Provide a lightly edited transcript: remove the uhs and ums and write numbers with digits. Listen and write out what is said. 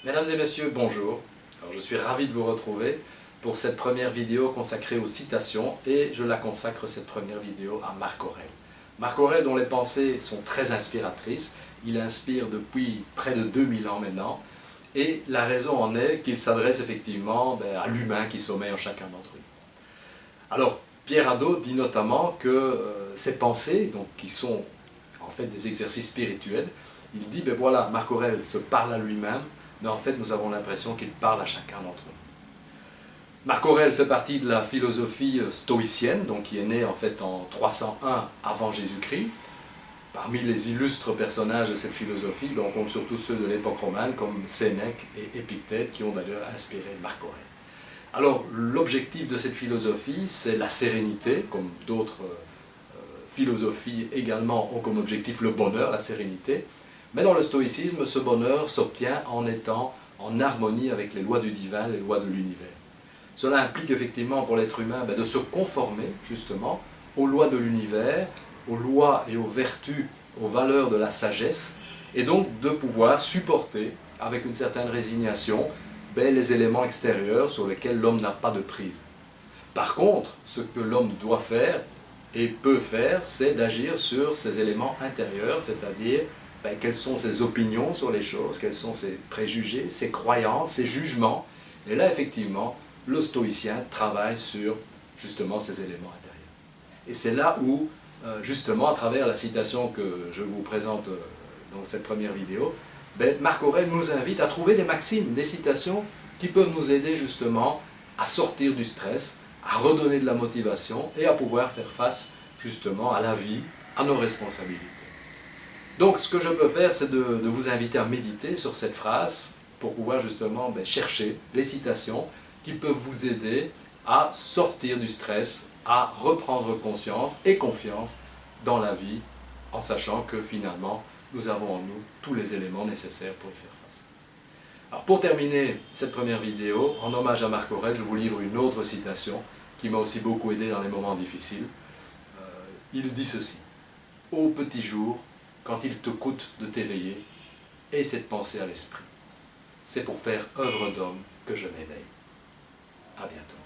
Mesdames et messieurs, bonjour. Alors, je suis ravi de vous retrouver pour cette première vidéo consacrée aux citations et je la consacre cette première vidéo à Marc Aurèle. Marc Aurèle dont les pensées sont très inspiratrices, il inspire depuis près de 2000 ans maintenant et la raison en est qu'il s'adresse effectivement à l'humain qui sommeille en chacun d'entre nous. Alors Pierre Hadot dit notamment que ces pensées, donc, qui sont en fait des exercices spirituels, il dit voilà, Marc Aurèle se parle à lui-même, mais en fait nous avons l'impression qu'il parle à chacun d'entre nous. Marc Aurèle fait partie de la philosophie stoïcienne, donc qui est née en fait en 301 avant Jésus-Christ. Parmi les illustres personnages de cette philosophie, on compte surtout ceux de l'époque romane comme Sénèque et Épictète qui ont d'ailleurs inspiré Marc Aurèle. Alors l'objectif de cette philosophie, c'est la sérénité, comme d'autres philosophies également ont comme objectif le bonheur, la sérénité. Mais dans le stoïcisme, ce bonheur s'obtient en étant en harmonie avec les lois du divin, les lois de l'univers. Cela implique effectivement pour l'être humain de se conformer justement aux lois de l'univers, aux lois et aux vertus, aux valeurs de la sagesse, et donc de pouvoir supporter avec une certaine résignation les éléments extérieurs sur lesquels l'homme n'a pas de prise. Par contre, ce que l'homme doit faire et peut faire, c'est d'agir sur ces éléments intérieurs, c'est-à-dire quelles sont ses opinions sur les choses, quels sont ses préjugés, ses croyances, ses jugements. Et là, effectivement, le stoïcien travaille sur justement ces éléments intérieurs. Et c'est là où, justement, à travers la citation que je vous présente dans cette première vidéo, Marc Aurèle nous invite à trouver des maximes, des citations qui peuvent nous aider justement à sortir du stress, à redonner de la motivation et à pouvoir faire face justement à la vie, à nos responsabilités. Donc ce que je peux faire, c'est de vous inviter à méditer sur cette phrase pour pouvoir justement chercher les citations qui peuvent vous aider à sortir du stress, à reprendre conscience et confiance dans la vie en sachant que finalement nous avons en nous tous les éléments nécessaires pour y faire face. Alors pour terminer cette première vidéo, en hommage à Marc Aurèle, je vous livre une autre citation qui m'a aussi beaucoup aidé dans les moments difficiles. Il dit ceci: « Ô petit jour, quand il te coûte de t'éveiller, aie cette pensée à l'esprit. C'est pour faire œuvre d'homme que je m'éveille. » À bientôt.